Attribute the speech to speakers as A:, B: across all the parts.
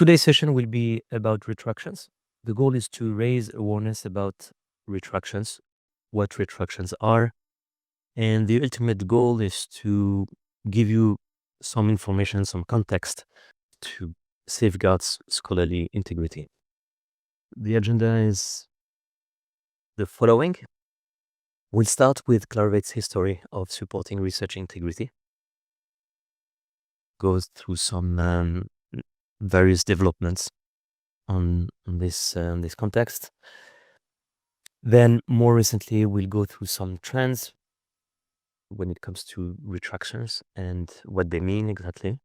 A: Today's session will be about retractions. The goal is to raise awareness about retractions, what retractions are, and the ultimate goal is to give you some information, some context to safeguard scholarly integrity. The agenda is the following. We'll start with Clarivate's history of supporting research integrity. Goes through some various developments on this context. Then more recently, we'll go through some trends when it comes to retractions and what they mean exactly.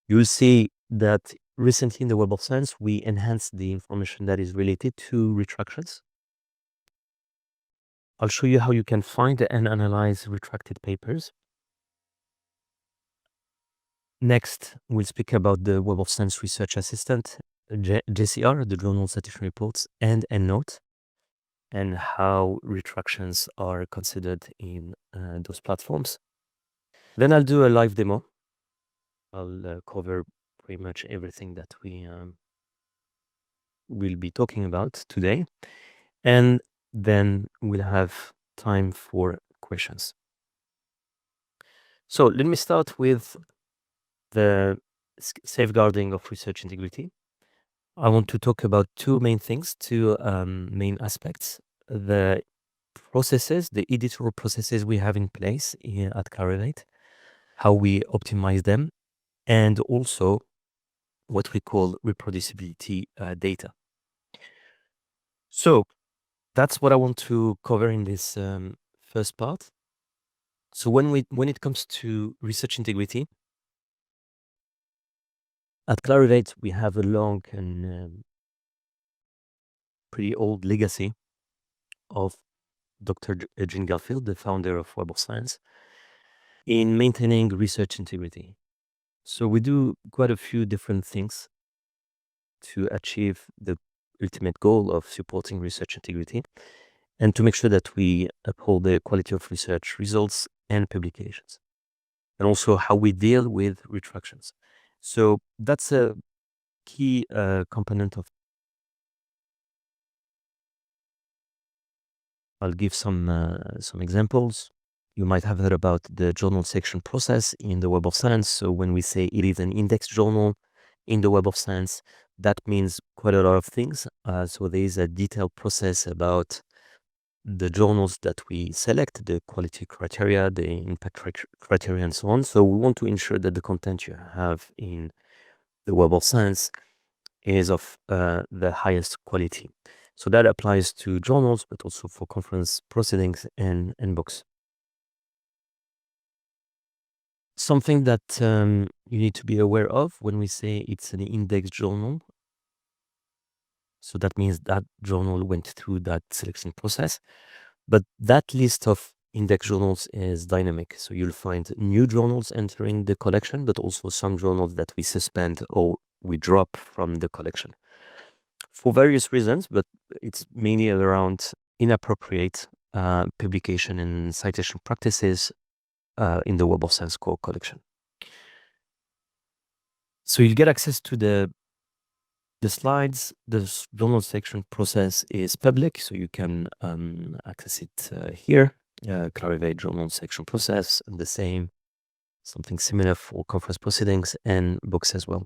A: You'll see that recently in the Web of Science, we enhanced the information that is related to retractions. I'll show you how you can find and analyze retracted papers. Next, we'll speak about the Web of Science Research Assistant, JCR, the Journal Citation Reports, and EndNote, and how retractions are considered in those platforms. Then I'll do a live demo. I'll cover pretty much everything that we will be talking about today. And then we'll have time for questions. So let me start with the safeguarding of research integrity. I want to talk about two main things, two main aspects. The processes, the editorial processes we have in place here at Clarivate, how we optimize them, and also what we call reproducibility data. So that's what I want to cover in this first part. So when it comes to research integrity, at Clarivate, we have a long and pretty old legacy of Dr. Jean Garfield, the founder of Web of Science, in maintaining research integrity. So we do quite a few different things to achieve the ultimate goal of supporting research integrity and to make sure that we uphold the quality of research results and publications, and also how we deal with retractions. So that's a key component of. I'll give some examples. You might have heard about the journal section process in the Web of Science. So when we say it is an index journal in the Web of Science, that means quite a lot of things. So there is a detailed process about the journals that we select, the quality criteria, the impact criteria, and so on. So we want to ensure that the content you have in the Web of Science is of the highest quality. So that applies to journals, but also for conference proceedings and books. Something that you need to be aware of when we say it's an index journal. So that means that journal went through that selection process, but that list of index journals is dynamic. So you'll find new journals entering the collection, but also some journals that we suspend or we drop from the collection for various reasons, but it's mainly around inappropriate publication and citation practices in the Web of Science core collection. So you get access to the slides. The journal section process is public, so you can access it here. Clarivate journal section process, and the same, something similar for conference proceedings and books as well.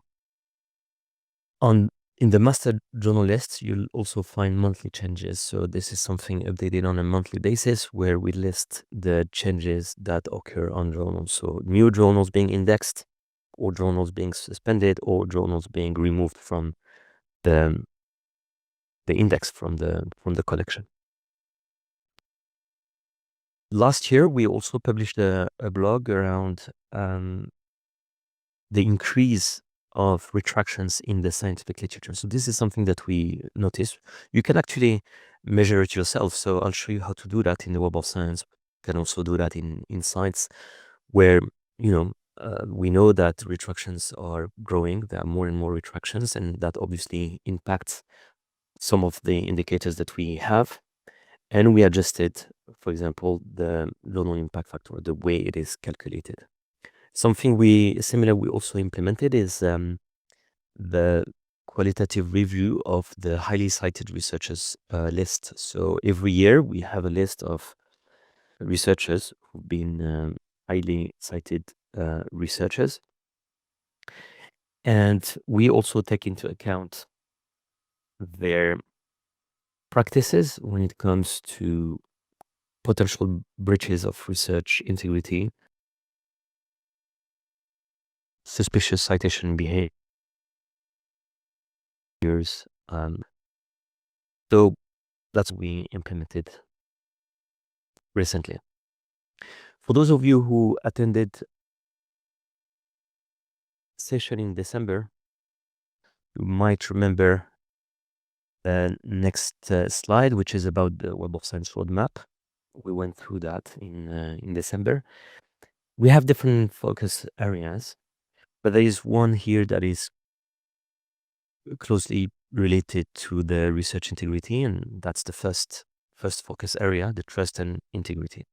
A: In the master journal list, you'll also find monthly changes. So this is something updated on a monthly basis where we list the changes that occur on journals. So new journals being indexed, or journals being suspended, or journals being removed from the index from the collection. Last year, we also published a blog around the increase of retractions in the scientific literature. So this is something that we noticed. You can actually measure it yourself. So I'll show you how to do that in the Web of Science. You can also do that in sites where, we know that retractions are growing. There are more and more retractions, and that obviously impacts some of the indicators that we have. And we adjusted, for example, the journal impact factor, the way it is calculated. Something we also implemented is the qualitative review of the highly cited researchers list. So every year we have a list of researchers who've been highly cited researchers. And we also take into account their practices when it comes to potential breaches of research integrity, suspicious citation behaviors. So that's what we implemented recently. For those of you who attended session in December, you might remember the next slide, which is about the Web of Science roadmap. We went through that in December. We have different focus areas, but there is one here that is closely related to the research integrity, and that's the first focus area, the trust and integrity.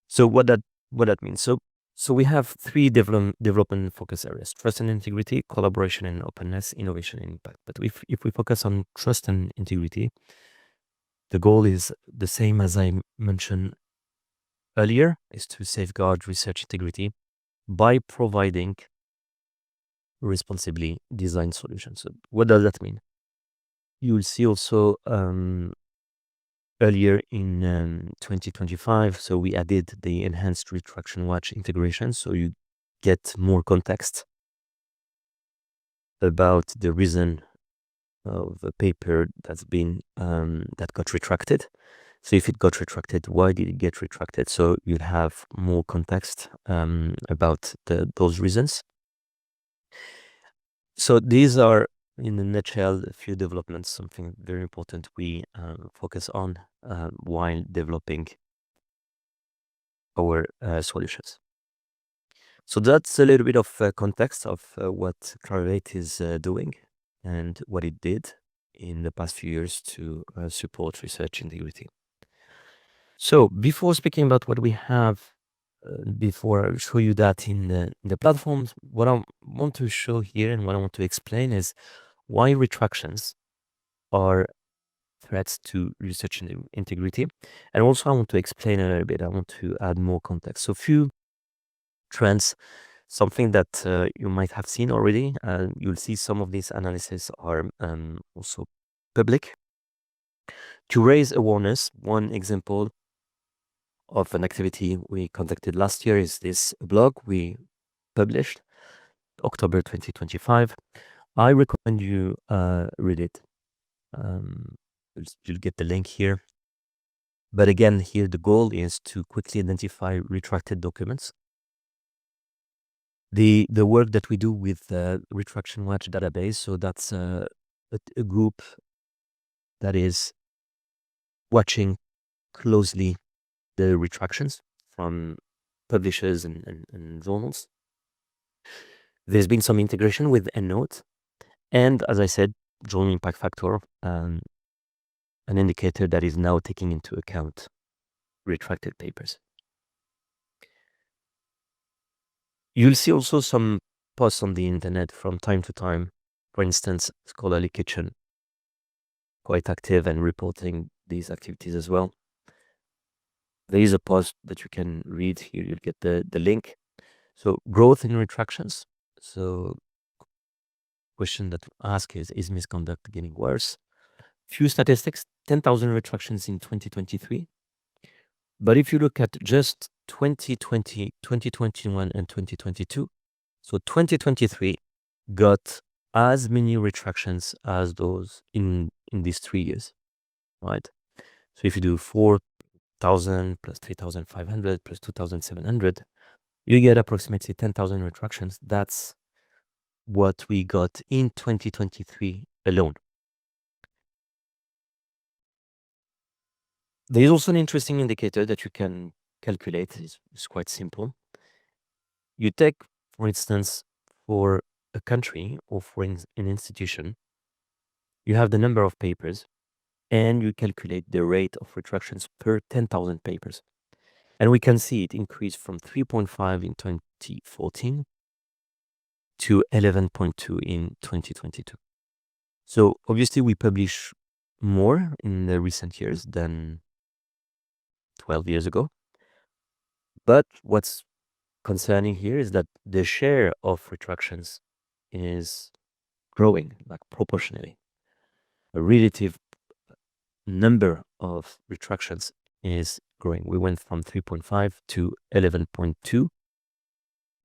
A: So what that means? So we have three development focus areas: trust and integrity, collaboration and openness, innovation and impact. But if we focus on trust and integrity, the goal is the same as I mentioned earlier, is to safeguard research integrity by providing responsibly designed solutions. So what does that mean? You will see also earlier in 2025, so we added the enhanced retraction watch integration, so you get more context about the reason of a paper that's been that got retracted. So if it got retracted, why did it get retracted? So you'll have more context about those reasons. So these are, in a nutshell, a few developments, something very important we focus on while developing our solutions. So that's a little bit of context of what Clarivate is doing and what it did in the past few years to support research integrity. So before speaking about what we have, before I show you that in the platforms, what I want to show here and what I want to explain is why retractions are threats to research integrity. And also I want to explain a little bit, I want to add more context. So few trends, something that you might have seen already. You'll see some of these analyses are also public. To raise awareness, one example of an activity we conducted last year is this blog we published October 2025. I recommend you read it. You'll get the link here. But again, here the goal is to quickly identify retracted documents. The work that we do with Retraction Watch database, so that's a group that is watching closely the retractions from publishers and journals. There's been some integration with EndNote, and as I said, journal impact factor, an indicator that is now taking into account retracted papers. You'll see also some posts on the internet from time to time. For instance, Scholarly Kitchen, quite active and reporting these activities as well. There is a post that you can read here. You'll get the link. So growth in retractions. So question that ask is misconduct getting worse? Few statistics, 10,000 retractions in 2023. But if you look at just 2020, 2021, and 2022, so 2023 got as many retractions as those in these 3 years, right? So if you do 4,000 plus 3,500 plus 2,700, you get approximately 10,000 retractions. That's what we got in 2023 alone. There is also an interesting indicator that you can calculate. It's quite simple. You take, for instance, for a country or for an institution, you have the number of papers and you calculate the rate of retractions per 10,000 papers. And we can see it increased from 3.5 in 2014 to 11.2 in 2022. So obviously we publish more in the recent years than 12 years ago. But what's concerning here is that the share of retractions is growing, like proportionally. A relative number of retractions is growing. We went from 3.5 to 11.2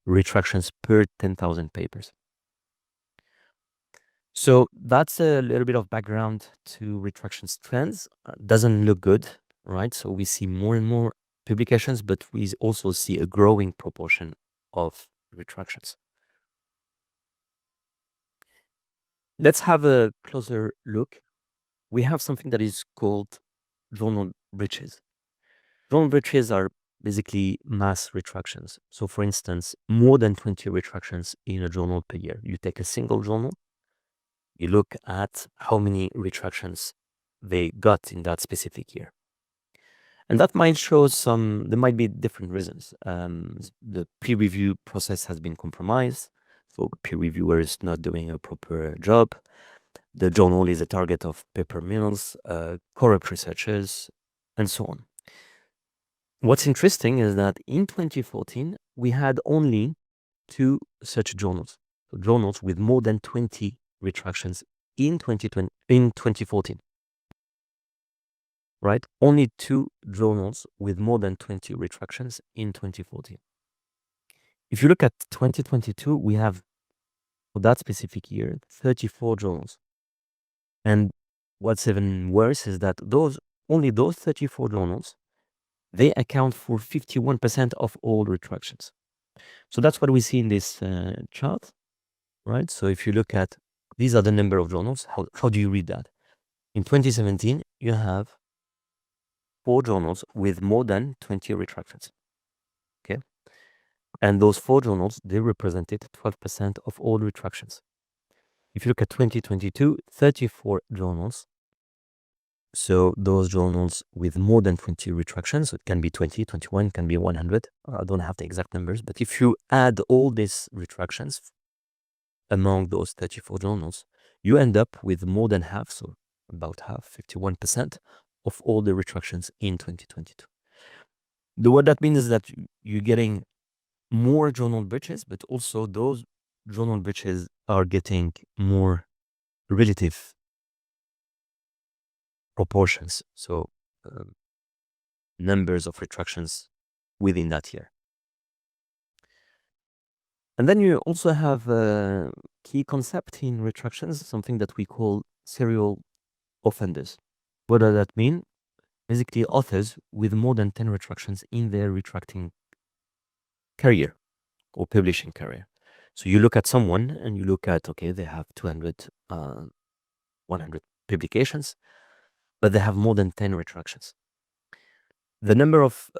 A: retractions per 10,000 papers. So that's a little bit of background to retractions trends. Doesn't look good, right? So we see more and more publications, but we also see a growing proportion of retractions. Let's have a closer look. We have something that is called journal breaches. Journal breaches are basically mass retractions. So for instance, more than 20 retractions in a journal per year. You take a single journal, you look at how many retractions they got in that specific year. And that might show there might be different reasons. The peer review process has been compromised. So peer reviewer is not doing a proper job. The journal is a target of paper mills, corrupt researchers, and so on. What's interesting is that in 2014, we had only 2 such journals. So journals with more than 20 retractions in 2014. Right? Only 2 journals with more than 20 retractions in 2014. If you look at 2022, we have, for that specific year, 34 journals. And what's even worse is that only those 34 journals, they account for 51% of all retractions. So that's what we see in this chart, right? So if you look at, these are the number of journals. How do you read that? In 2017, you have 4 journals with more than 20 retractions. Okay. And those 4 journals, they represented 12% of all retractions. If you look at 2022, 34 journals. So those journals with more than 20 retractions, so it can be 20, 21, can be 100. I don't have the exact numbers, but if you add all these retractions among those 34 journals, you end up with more than half, so about half, 51% of all the retractions in 2022. What that means is that you're getting more journal breaches, but also those journal breaches are getting more relative proportions, so numbers of retractions within that year. And then you also have a key concept in retractions, something that we call serial offenders. What does that mean? Basically, authors with more than 10 retractions in their retracting career or publishing career. So you look at someone and you look at, okay, they have 200, 100 publications, but they have more than 10 retractions. The number of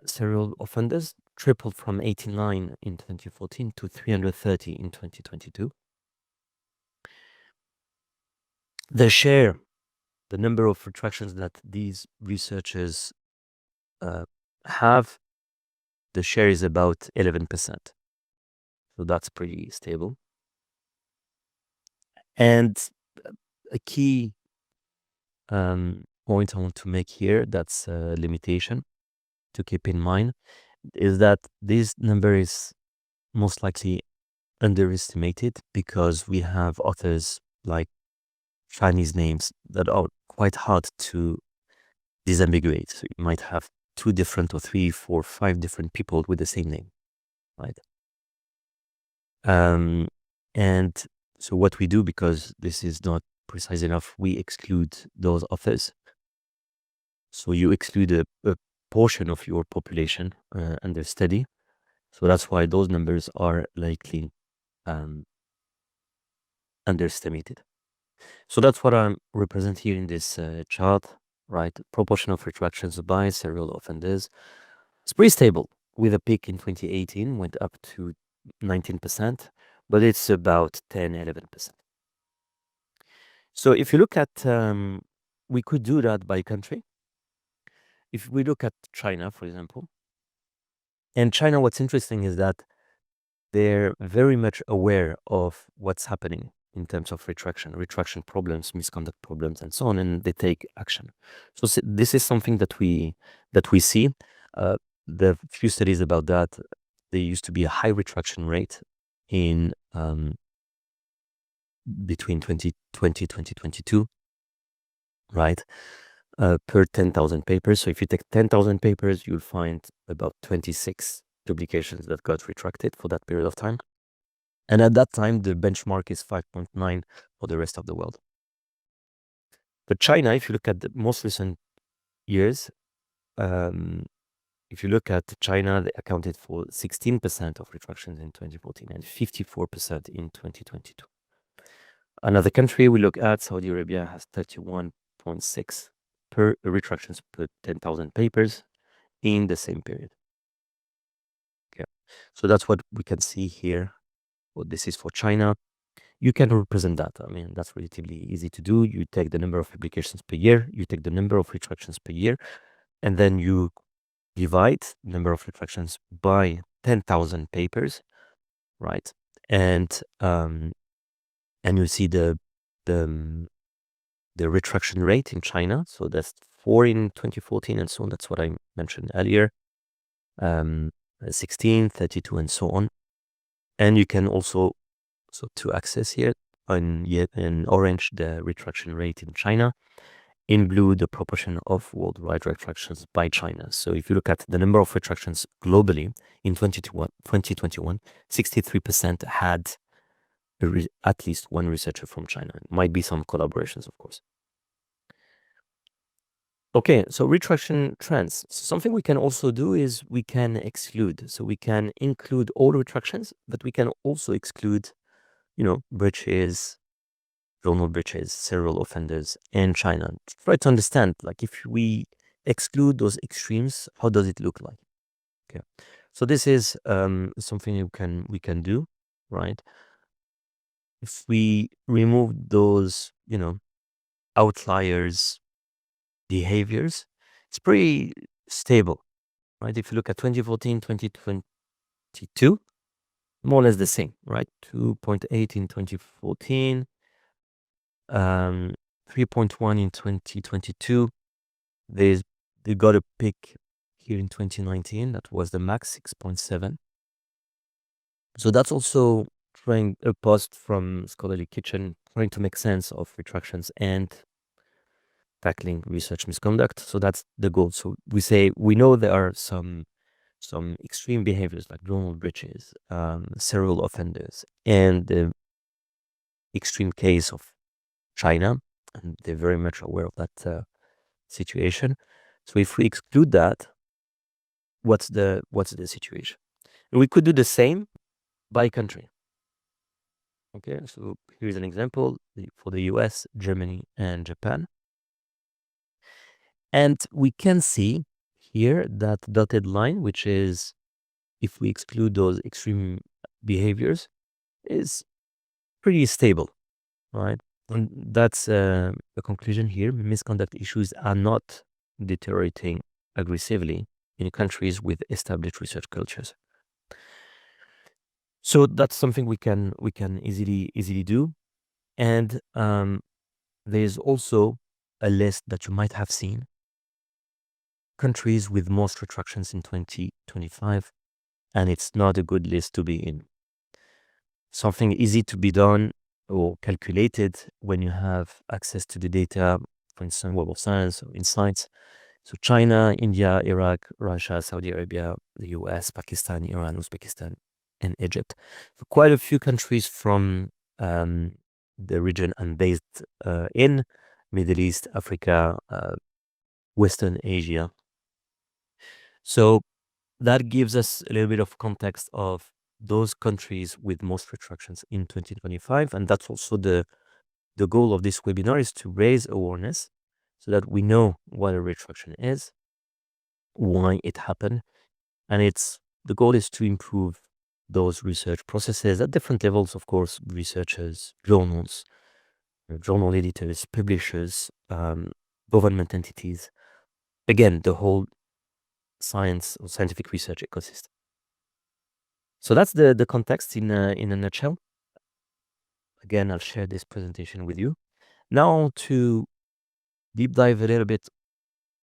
A: serial offenders tripled from 89 in 2014 to 330 in 2022. The number of retractions that these researchers have, the share is about 11%. So that's pretty stable. And a key point I want to make here, that's a limitation to keep in mind, is that this number is most likely underestimated because we have authors like Chinese names that are quite hard to disambiguate. So you might have 2 different or 3, 4, 5 different people with the same name, right? And so what we do, because this is not precise enough, we exclude those authors. So you exclude a portion of your population under study. So that's why those numbers are likely underestimated. So that's what I represent here in this chart, right? Proportion of retractions by serial offenders. It's pretty stable, with a peak in 2018, went up to 19%, but it's about 10, 11%. So if you look at, we could do that by country. If we look at China, for example, and China, what's interesting is that they're very much aware of what's happening in terms of retraction problems, misconduct problems, and so on, and they take action. So this is something that we see. The few studies about that, there used to be a high retraction rate in between 2020 2022, right? Per 10,000 papers. So if you take 10,000 papers, you'll find about 26 publications that got retracted for that period of time. And at that time, the benchmark is 5.9 for the rest of the world. But China, if you look at the most recent years, if you look at China, they accounted for 16% of retractions in 2014 and 54% in 2022. Another country we look at, Saudi Arabia, has 31.6 per retractions per 10,000 papers in the same period. Okay, so that's what we can see here. What this is for China. You can represent that. I mean, that's relatively easy to do. You take the number of publications per year, you take the number of retractions per year, and then you divide the number of retractions by 10,000 papers, right? And you see the retraction rate in China. So that's 4 in 2014 and so on. That's what I mentioned earlier. 16, 32, and so on. And you can also, so to access here, in orange, the retraction rate in China. In blue, the proportion of worldwide retractions by China. So if you look at the number of retractions globally in 2021, 63% had at least one researcher from China. It might be some collaborations, of course. Okay, so retraction trends. So something we can also do is we can exclude. So we can include all retractions, but we can also exclude, breaches, journal breaches, serial offenders, and China. Try to understand, like, if we exclude those extremes, how does it look like? Okay, so this is something we can do, right? If we remove those, outliers behaviors, it's pretty stable, right? If you look at 2014, 2022, more or less the same, right? 2.8 in 2014, 3.1 in 2022. They got a peak here in 2019. That was the max, 6.7. So that's also trying a post from Scholarly Kitchen, trying to make sense of retractions and tackling research misconduct. So that's the goal. So we know there are some extreme behaviors like journal breaches, serial offenders, and the extreme case of China, and they're very much aware of that situation. So if we exclude that, what's the situation? And we could do the same by country. Okay, so here's an example for the US, Germany, and Japan. And we can see here that dotted line, which is if we exclude those extreme behaviors, is pretty stable, right? And that's the conclusion here. Misconduct issues are not deteriorating aggressively in countries with established research cultures. So that's something we can easily do. And there's also a list that you might have seen. Countries with most retractions in 2025, and it's not a good list to be in. Something easy to be done or calculated when you have access to the data, for instance, Web of Science or Insights. So China, India, Iraq, Russia, Saudi Arabia, the US, Pakistan, Iran, Uzbekistan, and Egypt. So quite a few countries from the region and based in Middle East, Africa, Western Asia. So that gives us a little bit of context of those countries with most retractions in 2025. And that's also the goal of this webinar, is to raise awareness so that we know what a retraction is, why it happened. And the goal is to improve those research processes at different levels, of course, researchers, journals, journal editors, publishers, government entities. Again, the whole science or scientific research ecosystem. So that's the context in a nutshell. Again, I'll share this presentation with you. Now to deep dive a little bit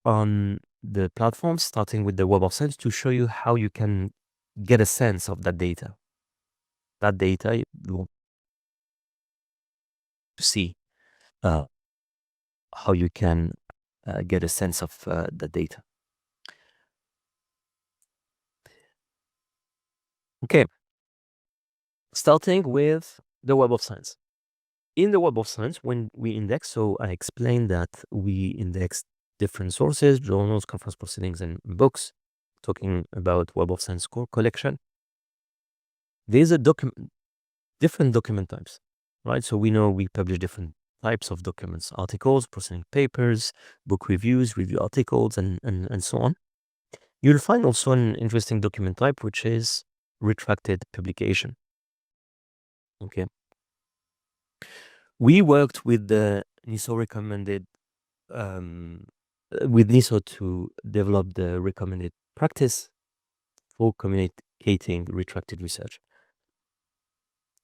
A: on the platform, starting with the Web of Science, to show you how you can get a sense of that data. That data you want to see how you can get a sense of the data. Okay, starting with the Web of Science. In the Web of Science, when we index, so I explained that we index different sources, journals, conference proceedings, and books, talking about Web of Science core collection. There's a different document types, right? So we know we publish different types of documents, articles, proceeding papers, book reviews, review articles, and so on. You'll find also an interesting document type, which is retracted publication. Okay. We worked with the NISO recommended, with NISO to develop the recommended practice for communicating retracted research.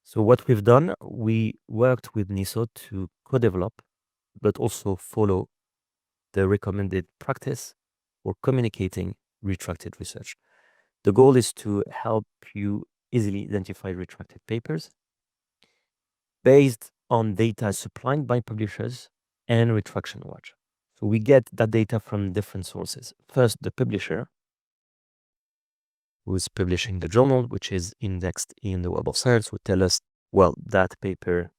A: So what we've done, we worked with NISO to co-develop, but also follow the recommended practice for communicating retracted research. The goal is to help you easily identify retracted papers based on data supplied by publishers and Retraction Watch. So we get that data from different sources. First, the publisher, who is publishing the journal, which is indexed in the Web of Science, would tell us, well, that paper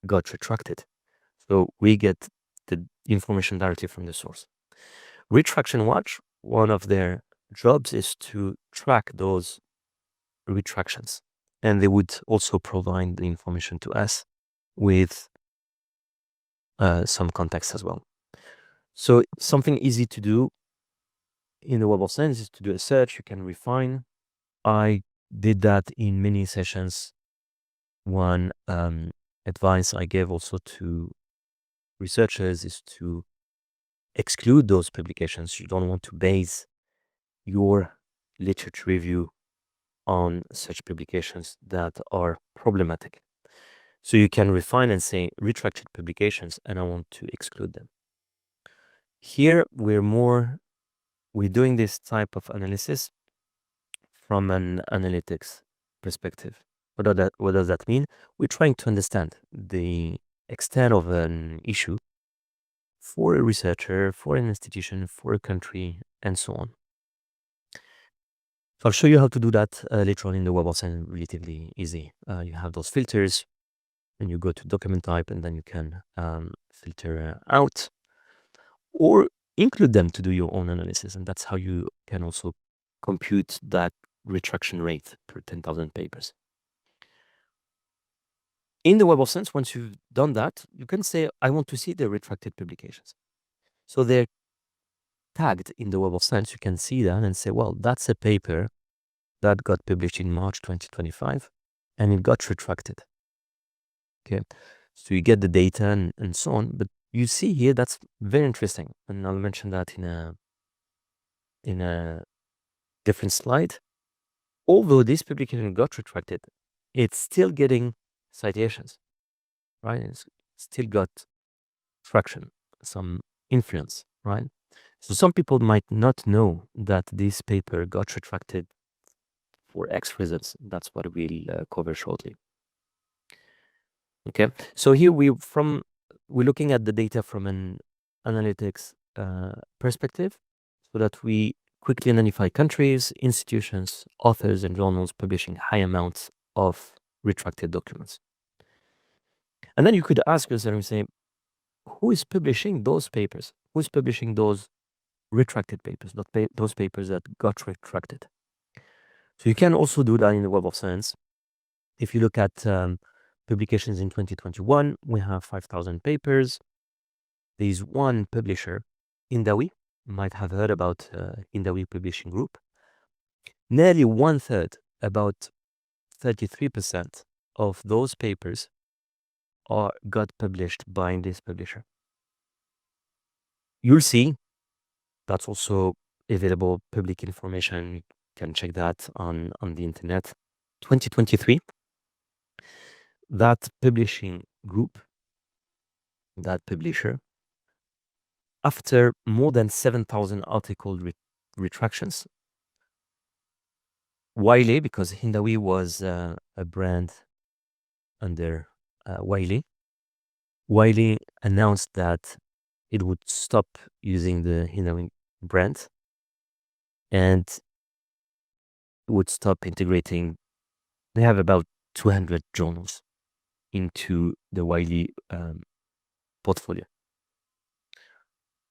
A: got retracted. So we get the information directly from the source. Retraction Watch, one of their jobs is to track those retractions, and they would also provide the information to us with some context as well. So something easy to do in the Web of Science is to do a search. You can refine. I did that in many sessions. One advice I gave also to researchers is to exclude those publications. You don't want to base your literature review on such publications that are problematic. So you can refine and say retracted publications, and I want to exclude them. Here we're doing this type of analysis from an analytics perspective. What does that mean? We're trying to understand the extent of an issue for a researcher, for an institution, for a country, and so on. So I'll show you how to do that later on in the Web of Science. Relatively easy. You have those filters, and you go to document type, and then you can filter out or include them to do your own analysis. And that's how you can also compute that retraction rate per 10,000 papers. In the Web of Science, once you've done that, you can say, I want to see the retracted publications. So they're tagged in the Web of Science. You can see that and say, well, that's a paper that got published in March 2025, and it got retracted. Okay, so you get the data and so on. But you see here, that's very interesting. And I'll mention that in a different slide. Although this publication got retracted, it's still getting citations, right? It's still got traction, some influence, right? So some people might not know that this paper got retracted for X reasons. That's what we'll cover shortly. Okay, so here we're looking at the data from an analytics perspective, so that we quickly identify countries, institutions, authors, and journals publishing high amounts of retracted documents. And then you could ask yourself and say, who is publishing those papers? Who's publishing those retracted papers, those papers that got retracted? So you can also do that in the Web of Science. If you look at publications in 2021, we have 5,000 papers. There's one publisher, Indawi. You might have heard about Indawi Publishing Group. Nearly 1/3, about 33% of those papers got published by this publisher. You'll see that's also available public information. can check that on the internet. 2023, that publishing group, that publisher, after more than 7,000 article retractions, Wiley, because Hindawi was a brand under Wiley announced that it would stop using the Hindawi brand and would stop integrating. They have about 200 journals into the Wiley portfolio.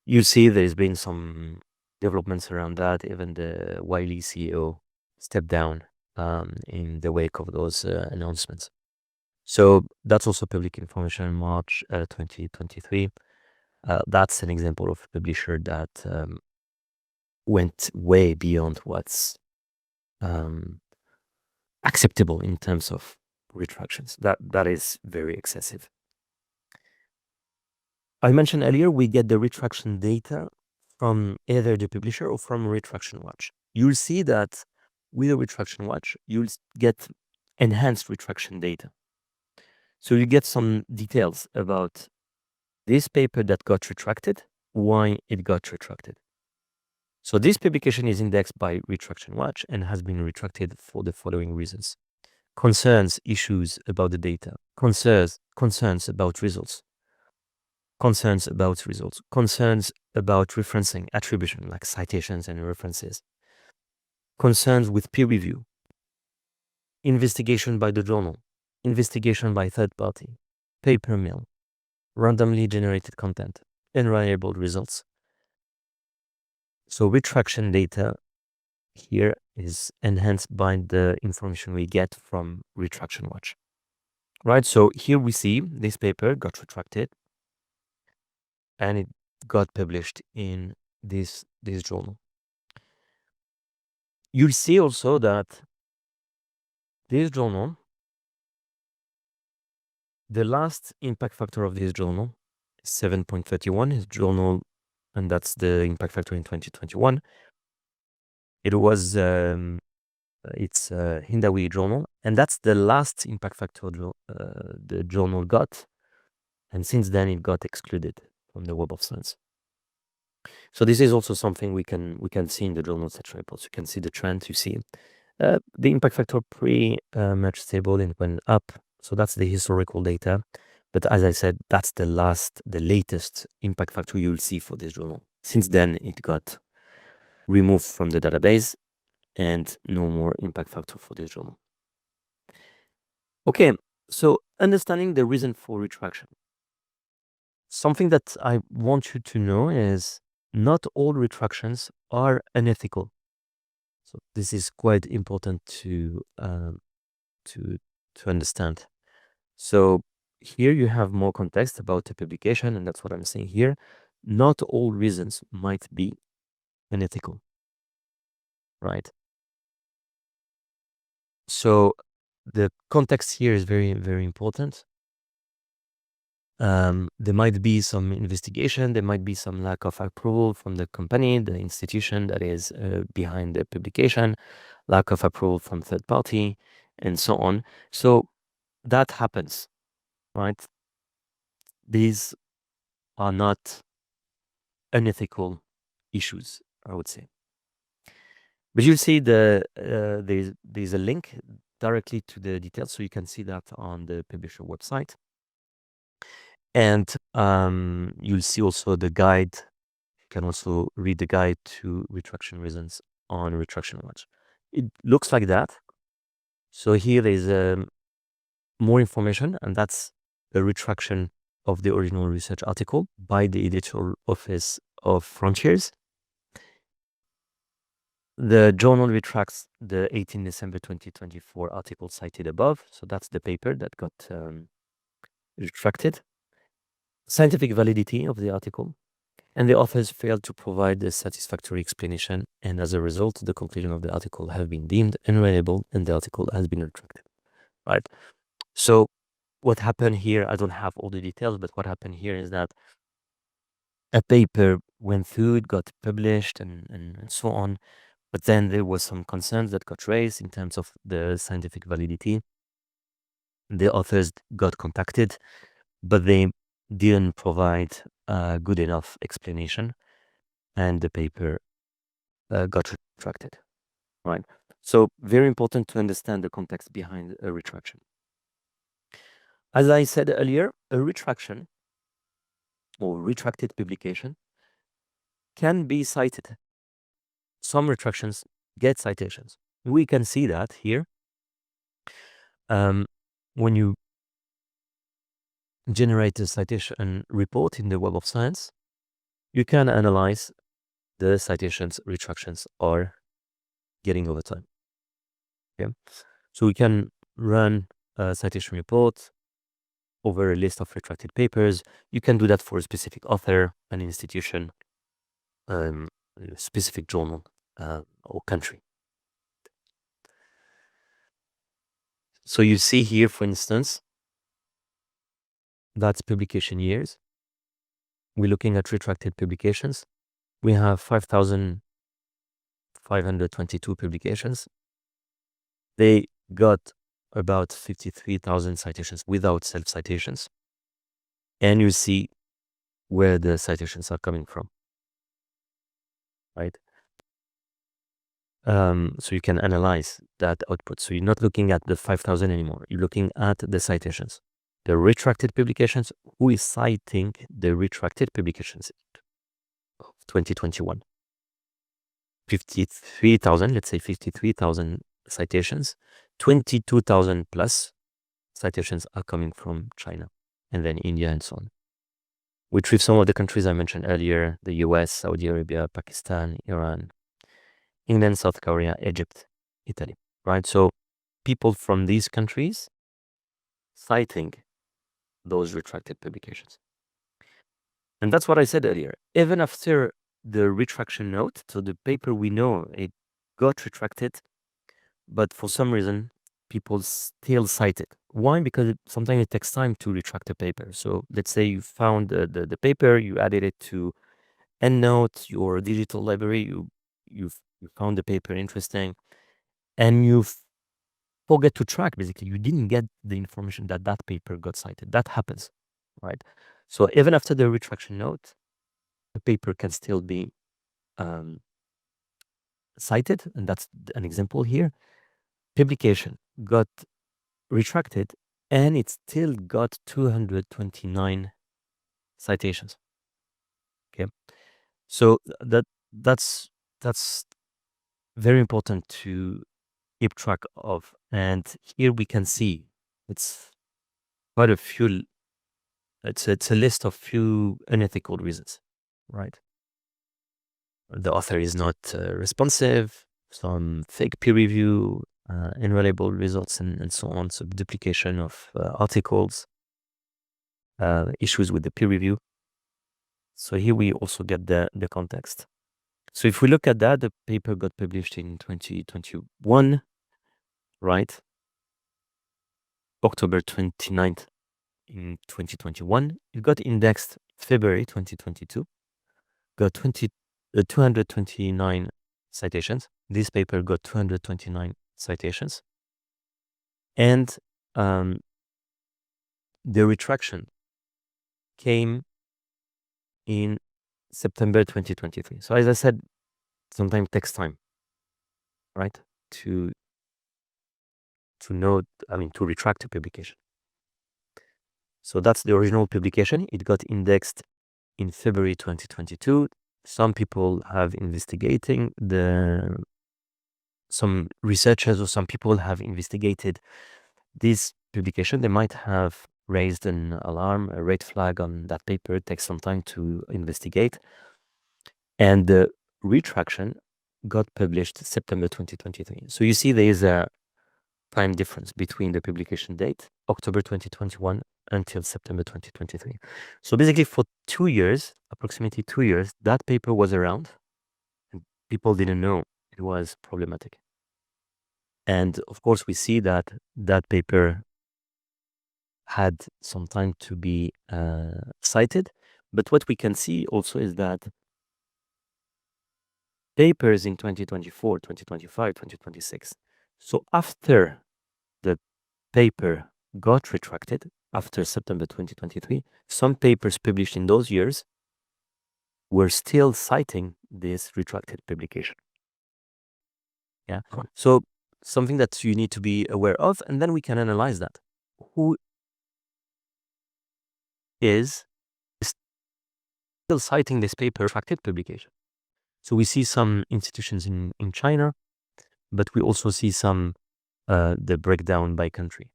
A: You see there's been some developments around that. Even the Wiley CEO stepped down in the wake of those announcements. So that's also public information in March 2023. That's an example of a publisher that went way beyond what's acceptable in terms of retractions. That is very excessive. I mentioned earlier, we get the retraction data from either the publisher or from Retraction Watch. You'll see that with a Retraction Watch, you'll get enhanced retraction data. So you get some details about this paper that got retracted, why it got retracted. So this publication is indexed by Retraction Watch and has been retracted for the following reasons: concerns, issues about the data, concerns about results, concerns about referencing, attribution, like citations and references, concerns with peer review, investigation by the journal, investigation by third party, paper mill, randomly generated content, unreliable results. So retraction data here is enhanced by the information we get from Retraction Watch, right? So here we see this paper got retracted and it got published in this journal. You'll see also that this journal, the last impact factor of this journal is 7.31. His journal, and that's the impact factor in 2021. It was it's Hindawi journal, and that's the last impact factor the journal got, and since then it got excluded from the Web of Science. So this is also something we can see in the journal section reports. You can see the trend. You see the impact factor pretty much stable and went up. So that's the historical data. But as I said, that's the latest impact factor you'll see for this journal. Since then, it got removed from the database and no more impact factor for this journal. Okay, so understanding the reason for retraction. Something that I want you to know is not all retractions are unethical. So this is quite important to understand. So here you have more context about the publication, and that's what I'm saying here. Not all reasons might be unethical, right? So the context here is very, very important. There might be some investigation, there might be some lack of approval from the company, the institution that is behind the publication, lack of approval from third party, and so on. So that happens, right? These are not unethical issues, I would say. But you'll see there's a link directly to the details, so you can see that on the publisher website. And you'll see also the guide. You can also read the guide to retraction reasons on Retraction Watch. It looks like that. So here is more information, and that's a retraction of the original research article by the editorial office of Frontiers. The journal retracts the 18 December 2024 article cited above. So that's the paper that got retracted. Scientific validity of the article. And the authors failed to provide a satisfactory explanation. And as a result, the conclusion of the article have been deemed unreliable and the article has been retracted. Right? So what happened here, I don't have all the details, but what happened here is that a paper went through, it got published and so on. But then there was some concerns that got raised in terms of the scientific validity. The authors got contacted, but they didn't provide a good enough explanation, and the paper got retracted, right? So very important to understand the context behind a retraction. As I said earlier, a retraction or retracted publication can be cited. Some retractions get citations. We can see that here. When you generate a citation report in the Web of Science, you can analyze the citations retractions are getting over time. Okay, so we can run a citation report over a list of retracted papers. You can do that for a specific author, an institution, a specific journal, or country. So you see here, for instance, that's publication years. We're looking at retracted publications. We have 5,522 publications. They got about 53,000 citations without self-citations. And you see where the citations are coming from, right? So you can analyze that output. So you're not looking at the 5,000 anymore. You're looking at the citations. The retracted publications, who is citing the retracted publications of 2021? 53,000, let's say 53,000 citations, 22,000 plus citations are coming from China, and then India and so on. Which with some of the countries I mentioned earlier, the US, Saudi Arabia, Pakistan, Iran, England, South Korea, Egypt, Italy, right? So people from these countries citing those retracted publications. And that's what I said earlier. Even after the retraction note, so the paper, we know it got retracted, but for some reason, people still cite it. Why? Because sometimes it takes time to retract a paper. So let's say you found the paper, you added it to EndNote, your digital library, you found the paper interesting, and you forget to track, basically. You didn't get the information that that paper got cited. That happens, right? So even after the retraction note, the paper can still be cited, and that's an example here. Publication got retracted, and it still got 229 citations. Okay, so that's very important to keep track of. And here we can see it's quite a few. It's a list of few unethical reasons, right? The author is not responsive, some fake peer review, unreliable results, and so on. So duplication of articles, issues with the peer review. So here we also get the context. So if we look at that, the paper got published in 2021, right? October 29th in 2021. It got indexed February 2022, got 229 citations. This paper got 229 citations. And the retraction came in September 2023. So as I said, sometimes takes time, right? To know, to retract a publication. So that's the original publication. It got indexed in February 2022. Some people have investigating some researchers or some people have investigated this publication. They might have raised an alarm, a red flag on that paper. It takes some time to investigate. And the retraction got published September 2023. So you see there is a time difference between the publication date, October 2021, until September 2023. So basically for 2 years, approximately 2 years, that paper was around and people didn't know it was problematic. And of course, we see that that paper had some time to be cited. But what we can see also is that papers in 2024, 2025, 2026. So after the paper got retracted, after September 2023, some papers published in those years were still citing this retracted publication. Yeah. So something that you need to be aware of, and then we can analyze that. Who is still citing this paper retracted publication? So we see some institutions in China, but we also see some the breakdown by country,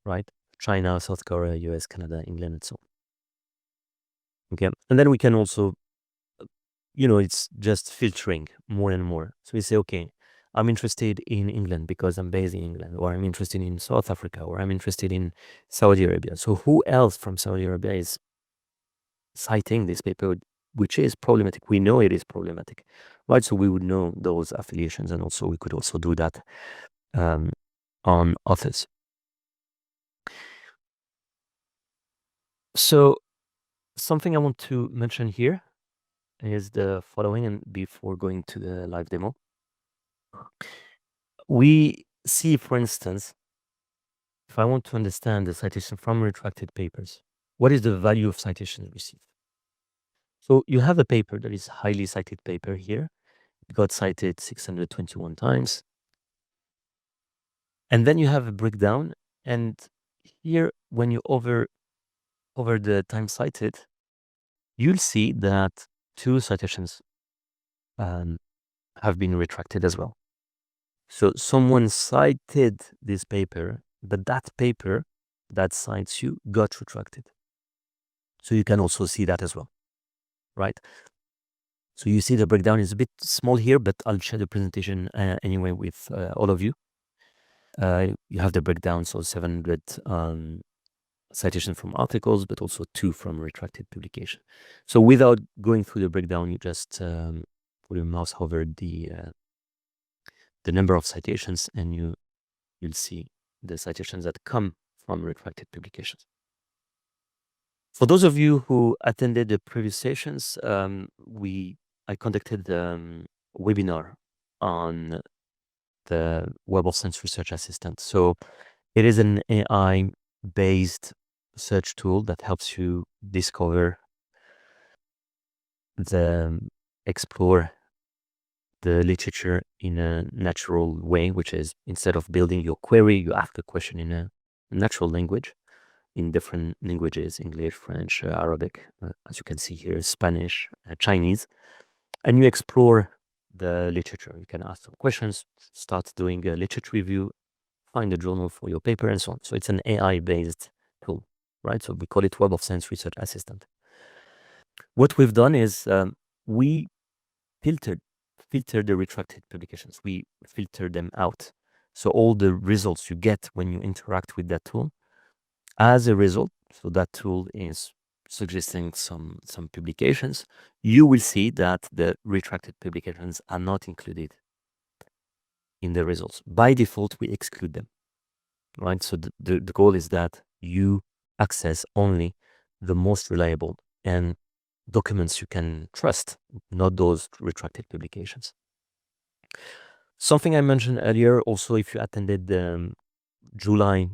A: right? China, South Korea, US, Canada, England, and so on. Okay. And then we can also, it's just filtering more and more. So we say, okay, I'm interested in England because I'm based in England, or I'm interested in South Africa, or I'm interested in Saudi Arabia. So who else from Saudi Arabia is citing this paper, which is problematic? We know it is problematic, right? So we would know those affiliations, and also we could also do that on authors. So something I want to mention here is the following, and before going to the live demo, we see, for instance, if I want to understand the citation from retracted papers, what is the value of citations received? So you have a paper that is highly cited paper here. It got cited 621 times. And then you have a breakdown. And here, when you over the time cited, you'll see that 2 citations have been retracted as well. So someone cited this paper, but that paper that cites you got retracted. So you can also see that as well, right? So you see the breakdown is a bit small here, but I'll share the presentation anyway with all of you. You have the breakdown, so 700 citations from articles, but also 2 from retracted publication. So without going through the breakdown, you just put your mouse over the number of citations, and you'll see the citations that come from retracted publications. For those of you who attended the previous sessions, I conducted a webinar on the Web of Science Research Assistant. So it is an AI-based search tool that helps you discover explore the literature in a natural way, which is instead of building your query, you ask a question in a natural language, in different languages, English, French, Arabic, as you can see here, Spanish, Chinese, and you explore the literature. You can ask some questions, start doing a literature review, find a journal for your paper, and so on. So it's an AI-based tool, right? So we call it Web of Science Research Assistant. What we've done is we filter the retracted publications. We filter them out. So all the results you get when you interact with that tool, as a result, so that tool is suggesting some publications, you will see that the retracted publications are not included in the results. By default, we exclude them, right? So the goal is that you access only the most reliable and documents you can trust, not those retracted publications. Something I mentioned earlier, also, if you attended the July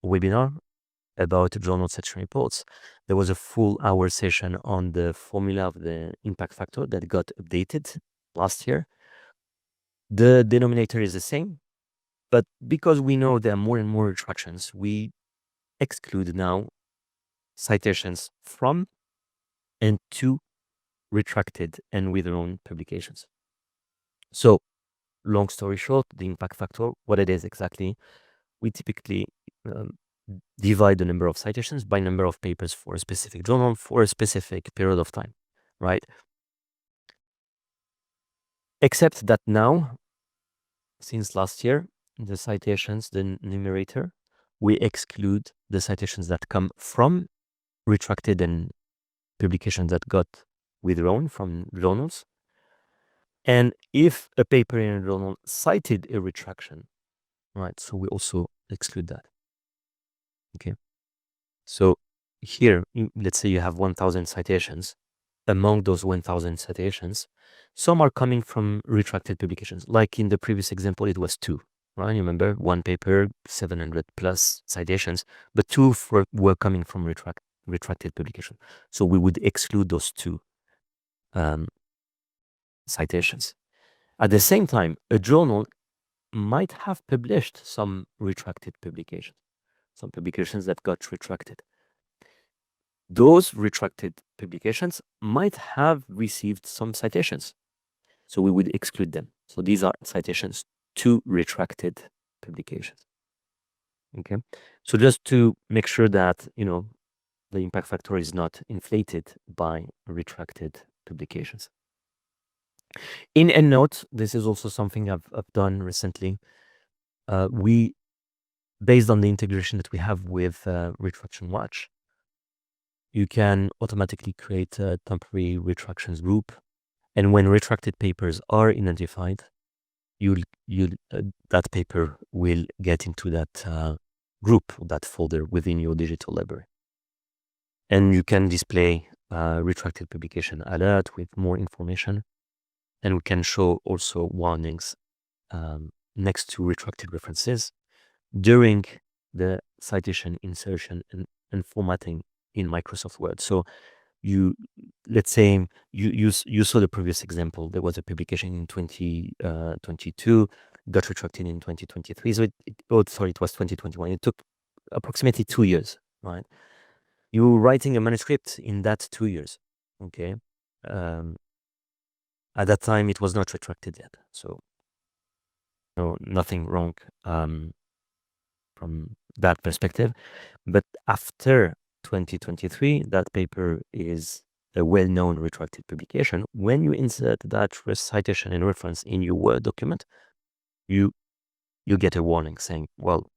A: webinar about journal section reports, there was a full hour session on the formula of the impact factor that got updated last year. The denominator is the same, but because we know there are more and more retractions, we exclude now citations from and to retracted and withdrawn publications. So, long story short, the impact factor, what it is exactly, we typically divide the number of citations by number of papers for a specific journal for a specific period of time, right? Except that now, since last year, the citations, the numerator, we exclude the citations that come from retracted and publications that got withdrawn from journals. And if a paper in a journal cited a retraction, right, so we also exclude that. Okay. So here, let's say you have 1,000 citations, among those 1,000 citations, some are coming from retracted publications. Like in the previous example, it was 2, right? You remember, one paper, 700 plus citations, but 2 were coming from retracted publication. So we would exclude those 2 citations. At the same time, a journal might have published some retracted publications, some publications that got retracted. Those retracted publications might have received some citations, so we would exclude them. So these are citations to retracted publications. Okay, so just to make sure that the impact factor is not inflated by retracted publications. In EndNote, this is also something I've done recently. We, based on the integration that we have with Retraction Watch, you can automatically create a temporary retractions group, and when retracted papers are identified, that paper will get into that group, that folder within your digital library, and you can display retracted publication alert with more information, and we can show also warnings next to retracted references during the citation insertion and formatting in Microsoft Word. So let's say you saw the previous example. There was a publication in 2022, got retracted in 2023. So it was 2021. It took approximately 2 years, right? You were writing a manuscript in that 2 years, okay? At that time, it was not retracted yet. So nothing wrong from that perspective. But after 2023, that paper is a well-known retracted publication. When you insert that citation and reference in your Word document, you get a warning saying, well,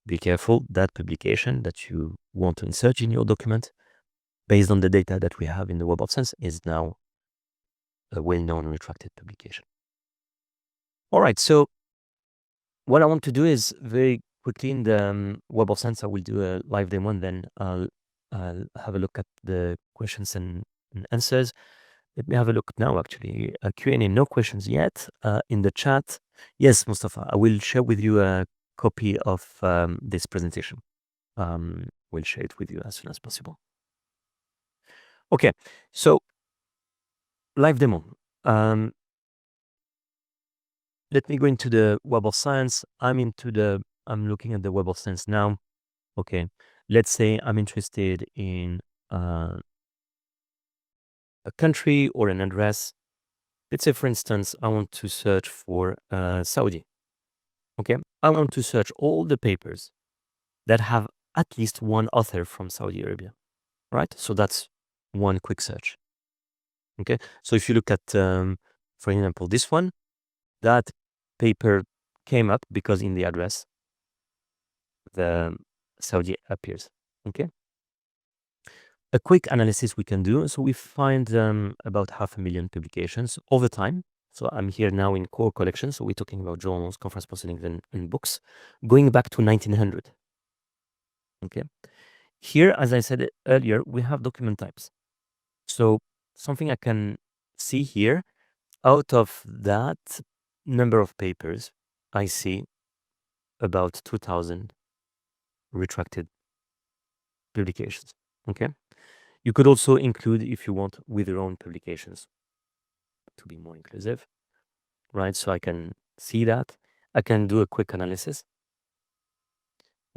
A: be careful, that publication that you want to insert in your document, based on the data that we have in the Web of Science, is now a well-known retracted publication. All right, so what I want to do is very quickly in the Web of Science, I will do a live demo, and then I'll have a look at the questions and answers. Let me have a look now, actually. Q&A, no questions yet. In the chat, yes, Mustafa, I will share with you a copy of this presentation. We'll share it with you as soon as possible. Okay, so live demo. Let me go into the Web of Science. I'm looking at the Web of Science now. Okay, let's say I'm interested in a country or an address. Let's say, for instance, I want to search for Saudi. Okay, I want to search all the papers that have at least one author from Saudi Arabia, right? So that's one quick search. Okay, so if you look at, for example, this one, that paper came up because in the address, the Saudi appears. Okay. A quick analysis we can do. So we find about 500,000 publications over time. So I'm here now in core collection. So we're talking about journals, conference proceedings, and books going back to 1900. Okay. Here, as I said earlier, we have document types. So something I can see here, out of that number of papers, I see about 2,000 retracted publications. Okay. You could also include, if you want, with your own publications to be more inclusive, right? So I can see that. I can do a quick analysis.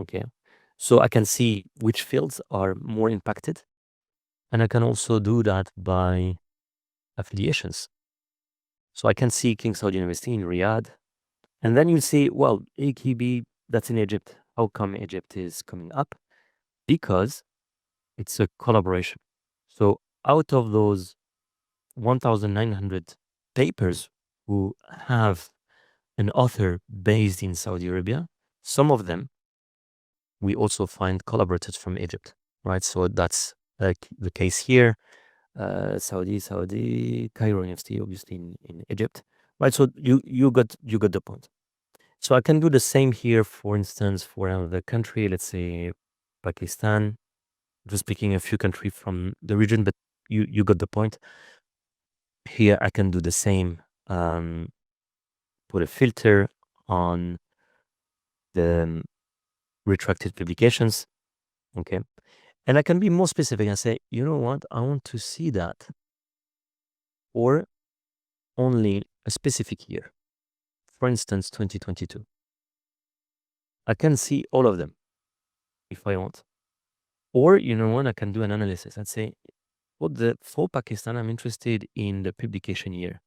A: Okay. So I can see which fields are more impacted. And I can also do that by affiliations. So I can see King Saud University in Riyadh. And then you see, well, AKB, that's in Egypt. How come Egypt is coming up? Because it's a collaboration. So out of those 1,900 papers who have an author based in Saudi Arabia, some of them we also find collaborators from Egypt, right? So that's like the case here. Saudi, Cairo University, obviously in Egypt, right? So you got the point. So I can do the same here, for instance, for another country, let's say Pakistan. Just picking a few countries from the region, but you got the point. Here I can do the same, put a filter on the retracted publications, okay? And I can be more specific and say, you know what, I want to see that or only a specific year. For instance, 2022. I can see all of them if I want. Or, you know what, I can do an analysis and say, for Pakistan, I'm interested in the publication year.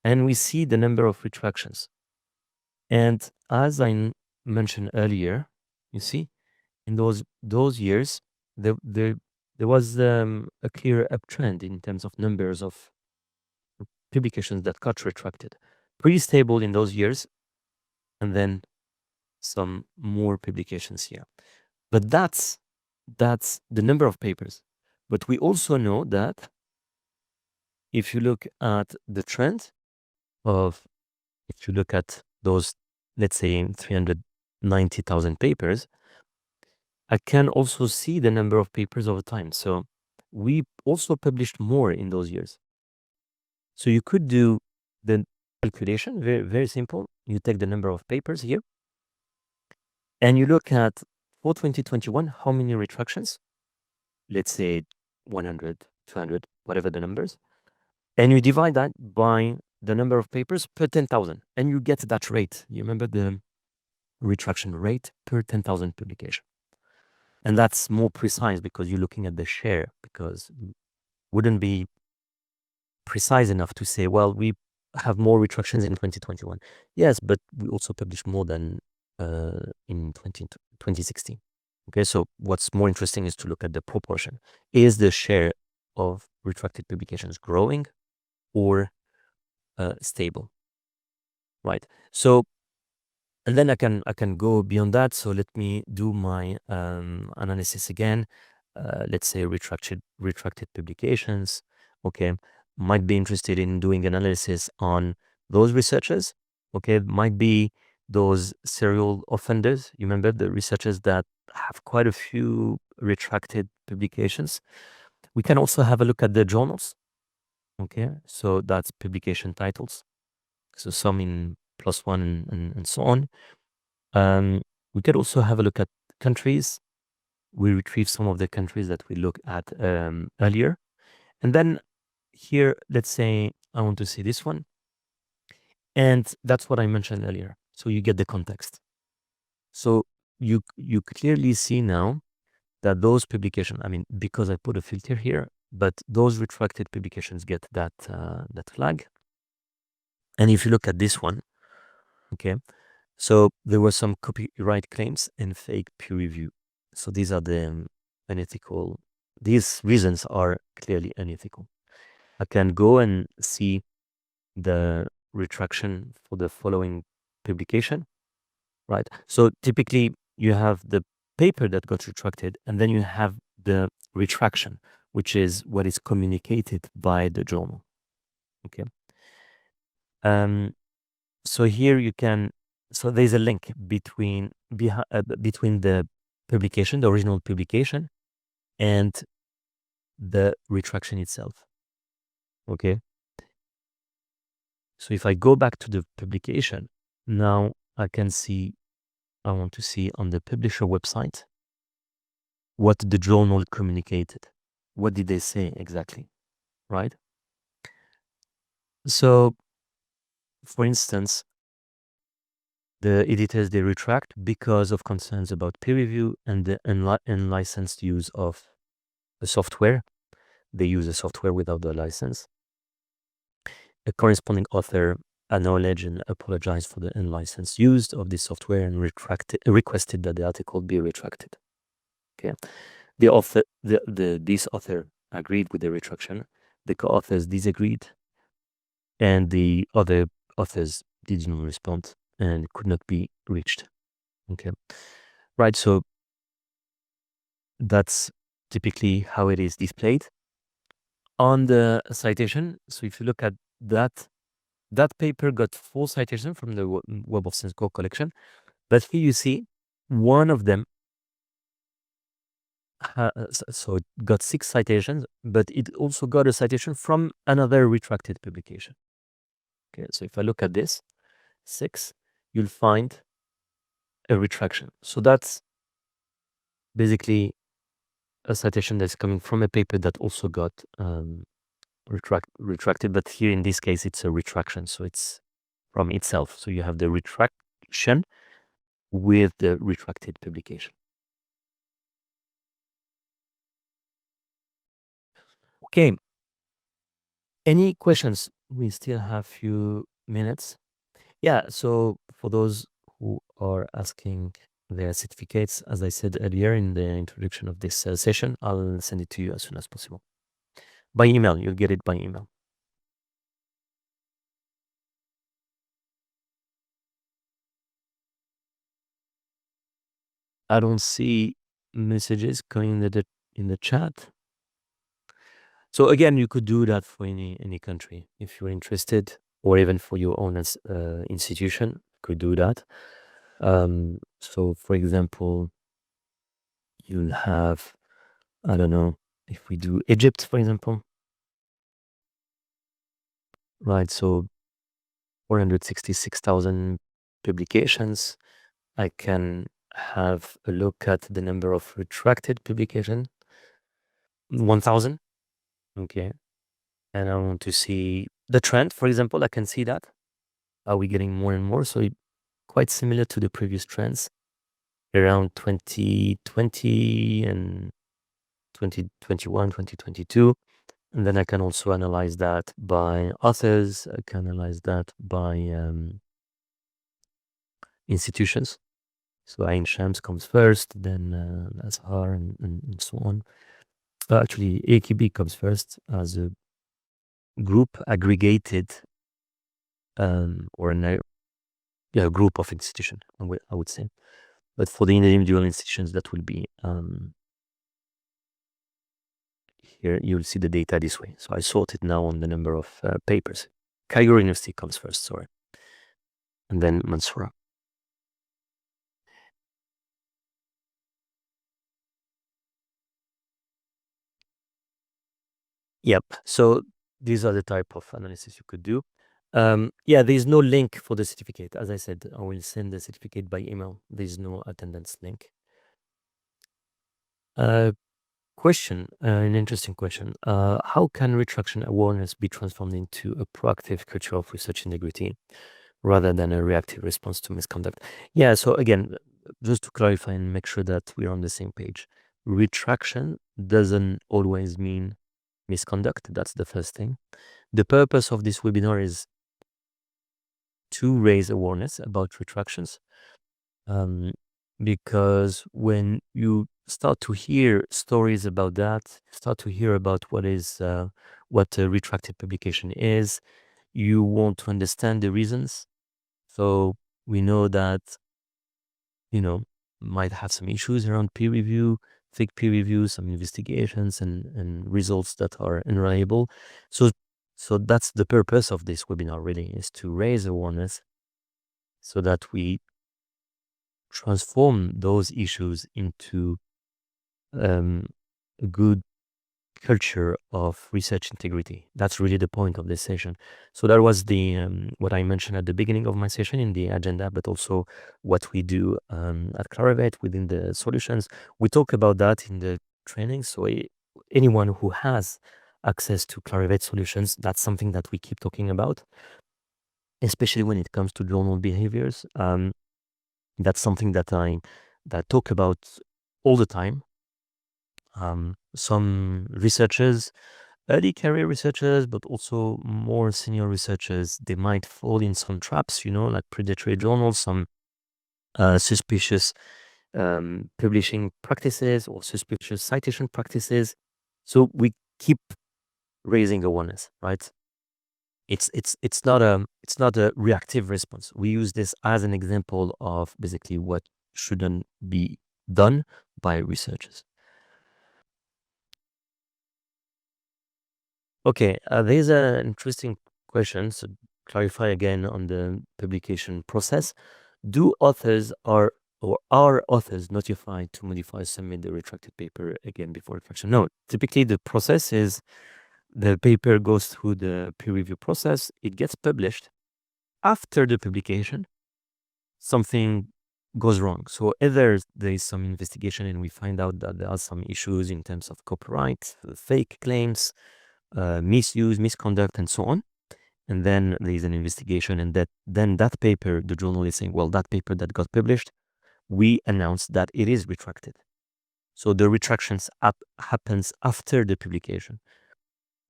A: And we see the number of retractions. And as I mentioned earlier, you see, in those years, there was a clear uptrend in terms of numbers of publications that got retracted. Pretty stable in those years, and then some more publications here. But that's the number of papers. But we also know that if you look at the trend of, if you look at those, let's say 390,000 papers, I can also see the number of papers over time. So we also published more in those years. So you could do the calculation, very, very simple. You take the number of papers here and you look at for 2021, how many retractions? Let's say 100, 200, whatever the numbers. And you divide that by the number of papers per 10,000 and you get that rate. You remember the retraction rate per 10,000 publication. And that's more precise because you're looking at the share, because wouldn't be precise enough to say, well, we have more retractions in 2021. Yes, but we also published more than in 2016. Okay, so what's more interesting is to look at the proportion. Is the share of retracted publications growing or stable? Right. So, and then I can go beyond that. So let me do my analysis again. Let's say retracted publications. Okay, might be interested in doing analysis on those researchers. Okay, might be those serial offenders. You remember the researchers that have quite a few retracted publications. We can also have a look at the journals. Okay, so that's publication titles. So some in +1 and so on. We could also have a look at countries. We retrieve some of the countries that we looked at earlier. And then here, let's say I want to see this one. And that's what I mentioned earlier. So you get the context. So you clearly see now that those publications, I mean, because I put a filter here, but those retracted publications get that flag. And if you look at this one, okay, so there were some copyright claims and fake peer review. So these are the unethical, these reasons are clearly unethical. I can go and see the retraction for the following publication, right? So typically you have the paper that got retracted and then you have the retraction, which is what is communicated by the journal, okay? So here you can, so there's a link between the publication, the original publication, and the retraction itself. Okay. So if I go back to the publication, now I can see, I want to see on the publisher website what the journal communicated. What did they say exactly, right? So, for instance, the editors, they retract because of concerns about peer review and the unlicensed use of the software. They use a software without the license. A corresponding author acknowledged and apologized for the unlicensed use of this software and requested that the article be retracted. Okay, this author agreed with the retraction. The co-authors disagreed, and the other authors didn't respond and could not be reached. Okay, right. So that's typically how it is displayed on the citation. So if you look at that paper got 4 citations from the Web of Science Core collection, but here you see one of them so it got 6 citations, but it also got a citation from another retracted publication. Okay, so if I look at this 6, you'll find a retraction. So that's basically a citation that's coming from a paper that also got retracted, but here in this case it's a retraction, so it's from itself. So you have the retraction with the retracted publication. Okay. Any questions? We still have few minutes. Yeah, so for those who are asking their certificates, as I said earlier in the introduction of this session, I'll send it to you as soon as possible. By email, you'll get it by email. I don't see messages going in the chat. So again, you could do that for any country if you're interested, or even for your own institution, could do that. So for example, you'll have, I don't know, if we do Egypt, for example, right? So 466,000 publications. I can have a look at the number of retracted publication, 1,000. Okay. And I want to see the trend, for example, I can see that. Are we getting more and more? So quite similar to the previous trends around 2020 and 2021, 2022. And then I can also analyze that by authors. I can analyze that by institutions. So Ain Shams comes first, then Azhar, and so on. Actually, AKB comes first as a group aggregated or a group of institutions, I would say. But for the individual institutions, that will be here. You'll see the data this way. So I sort it now on the number of papers. Cairo University comes first, sorry, and then Mansoura. Yep. So these are the type of analysis you could do. Yeah, there's no link for the certificate. As I said, I will send the certificate by email. There's no attendance link. Question, an interesting question. How can retraction awareness be transformed into a proactive culture of research integrity rather than a reactive response to misconduct? Yeah, so again, just to clarify and make sure that we're on the same page, retraction doesn't always mean misconduct. That's the first thing. The purpose of this webinar is to raise awareness about retractions, because when you start to hear stories about that, start to hear about what a retracted publication is, you want to understand the reasons. So we know that, might have some issues around peer review, fake peer review, some investigations and results that are unreliable. So that's the purpose of this webinar, really, is to raise awareness so that we transform those issues into a good culture of research integrity. That's really the point of this session. So that was the what I mentioned at the beginning of my session in the agenda, but also what we do at Clarivate within the solutions. We talk about that in the training. So anyone who has access to Clarivate solutions, that's something that we keep talking about, especially when it comes to journal behaviors. That's something that I talk about all the time. Some researchers, early career researchers, but also more senior researchers, they might fall in some traps, like predatory journals, some suspicious publishing practices or suspicious citation practices. So we keep raising awareness, right? It's not a reactive response. We use this as an example of basically what shouldn't be done by researchers. Okay, there's an interesting question. So clarify again on the publication process. Do authors are or are authors notified to modify, submit the retracted paper again before retraction? No, typically the process is the paper goes through the peer review process, it gets published. After the publication, something goes wrong. So either there is some investigation and we find out that there are some issues in terms of copyright, fake claims, misuse, misconduct, and so on. And then there is an investigation, and that paper, the journal is saying, well, that paper that got published, we announced that it is retracted. So the retractions happens after the publication.